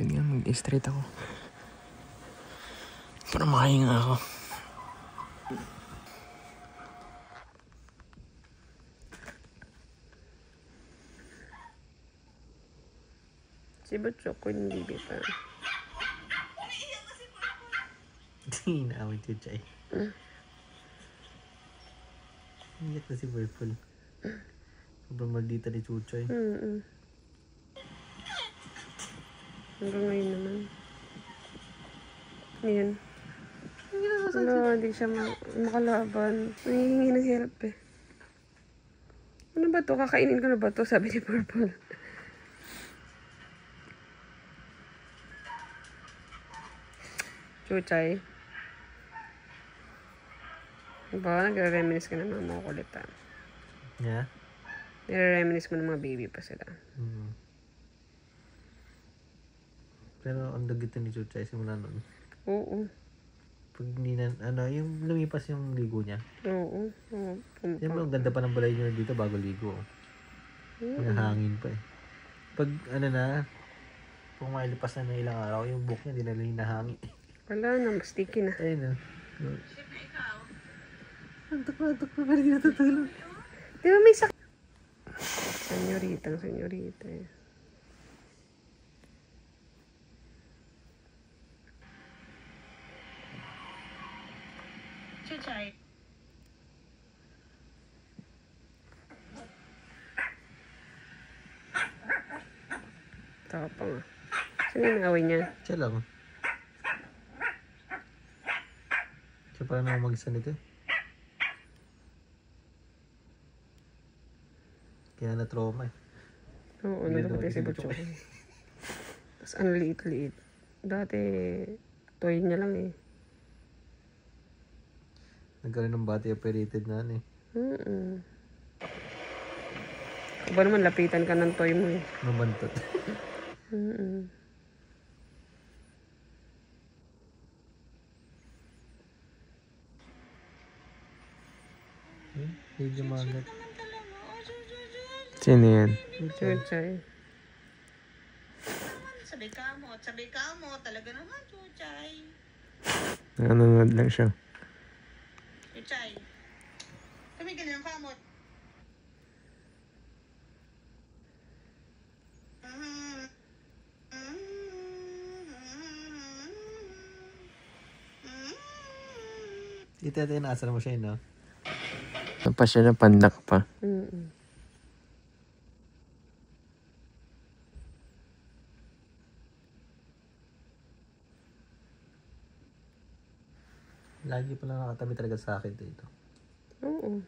Pwede nga mag-straight ako. Para makahinga ako. Si Butchok ko yung bibi pa. Hindi naawit yun, Chay. Iyak na si Purple. Sobrang maldita ni Chuchoy. Hanggang ngayon naman. Ayan. Wala, hindi siya makalaban. Nangihingi ng help eh. Ano ba to? Kakainin ko na ba to? Sabi ni Purple. Chuchay. Diba? Nagre-reminis ka ng mga kulitan. Yeah? Nire-reminis mo ng mga baby pa sila. Pero ang dagit ni Chuchay simula nun. Oo. Pag hindi na, yung lumipas yung ligo niya. Oo. Yan ang ganda pa ng balay niyo dito bago ligo. May hangin pa eh. Pag kung mailipas na ilang araw, yung buhok niya, di na lang nahangin. Wala na, mas sticky na. Ayun na. Antok na, pero di natutulog. Di ba may sakit? Senyorita eh. Chuchay. Tapang ah. Sino yung away niya? Siya lang. Siya parang ako mag-isa nito eh. Kaya na-trauma eh. Oo, nalapit si Butchok. Tapos ang liit-liit. Dati, toy niya lang eh. Nagkaroon ng body operated na eh. Ba naman, lapitan ka ng toy mo eh. Namantot. Medyo magat. Sino yan? Chuchay. Sabay ka mo. Talaga naman, Chuchay. Nanonood lang siya. Chuchay. Kami ganun ang kamot. Ito yung naasar mo siya no? Napa siya na pandak pa. Lagi pala nakatabi talaga sa akin dito. Oo.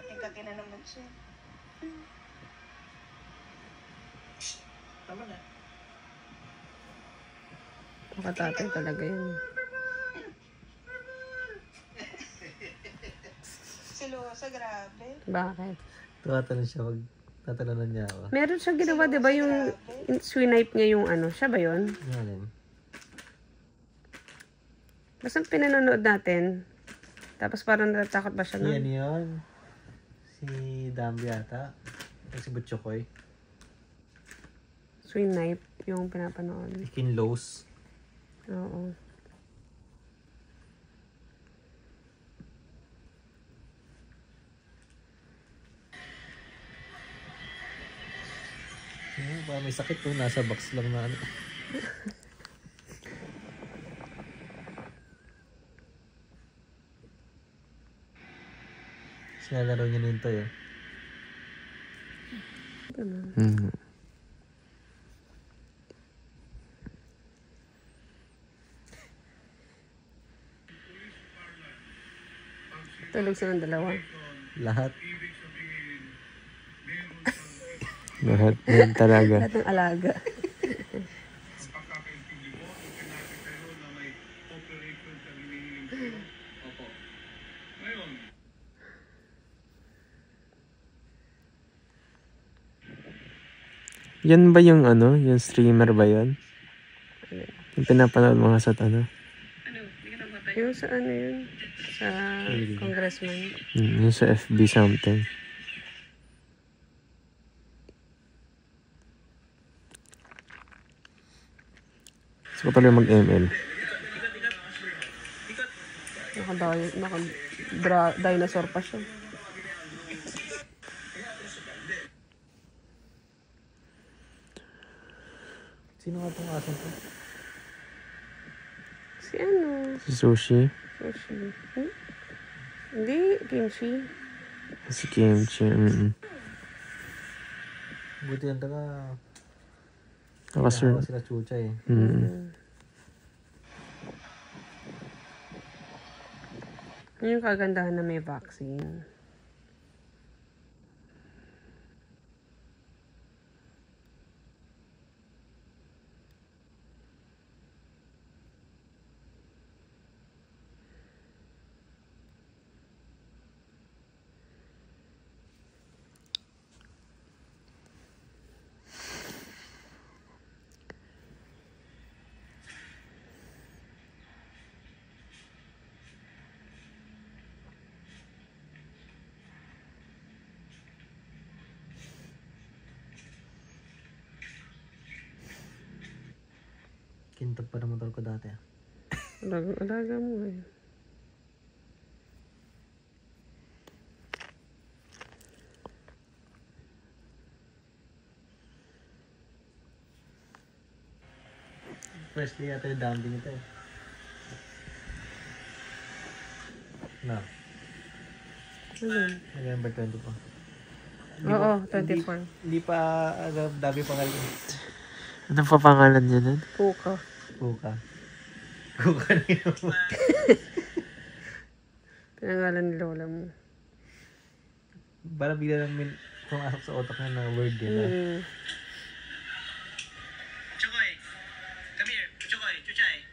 Ikagin na naman siya. Tama na. Makatatay talaga yun. Silosa, grabe. Bakit? Tuwatalan siya pag tatalanan niya ako. Meron siya ginawa, di ba yung swinipe niya yung siya ba yun? Yan. Basta pinanonood natin. Tapos parang natatakot ba siya nun? Yan yun. Si Dambi yata. Si Butchokoy. Swinipe yung pinapanood. Kinlos. Oo. Parang may sakit to. Nasa box lang na Sinalaro niya nito eh. Tulog silang dalawa. Lahat. Lahat yan talaga. Lahat ng alaga. Yan ba yung yung streamer ba yun? Yung pinapanood mo sa Yung sa yun? Sa congressman. Yung sa FB something. Gusto ko tuloy mag-ML. Dinosaur pa siya. Sino nga itong aso to? Si ano? Si Sushi. Sushi. Hindi, kimchi. Si Kimchi. Buti yan taga. Nakasur. Sila chucha eh. Yun yung kagandahan na may vaccine. Kintab pa ng motor ko dati. Alaga mo eh. First day yata yung dumping ito eh. Na. November 20 pa. Oo, 24. Hindi pa, dami pa kayo. Anong papangalan niya nun? Puka. Kuka. Kuka na yun. Pinangalan ni lola mo. Parang bigla lang pumasok sa otak na word yun. Chokoy, come here. Chokoy, chuchay.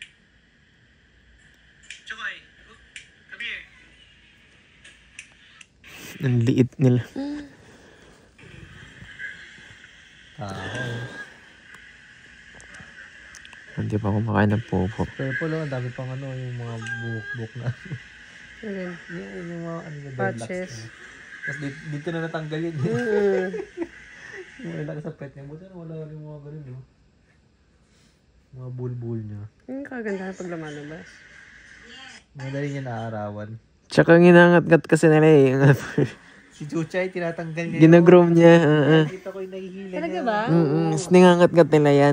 Chokoy, come here. Ang liit nila. Hindi pa kumakain ng popo. Purple ang dami pang yung mga buhok-buhok na. Alin? Yung mga Patches. Tapos dito na natanggal yun. Wala ka sa pet niya. Buti na wala rin yung mga ganun yun. Mga bulbul niya. Yung kagandahan pag lumalabas. Madali niya naaarawan. Tsaka ginangat-gat kasi nila eh. Si Chuchay, tinatanggal niya. Ginagroom niya. Kita ko yung nahihila Talaga niya. ba? Ningangat-gat nila yan.